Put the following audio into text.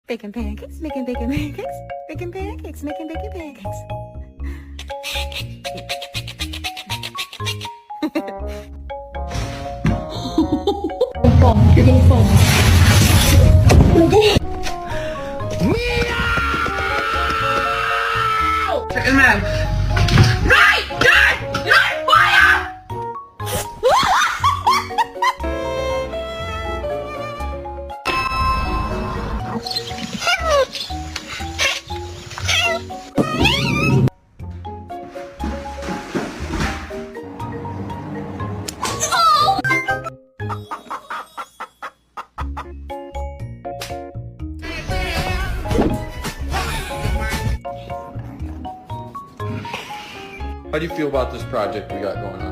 Baking pancakes, making bacon pancakes, baking pancakes, making bacon pancakes. Second man. Right! Good! Right! Fire! How do you feel about this project we got going on?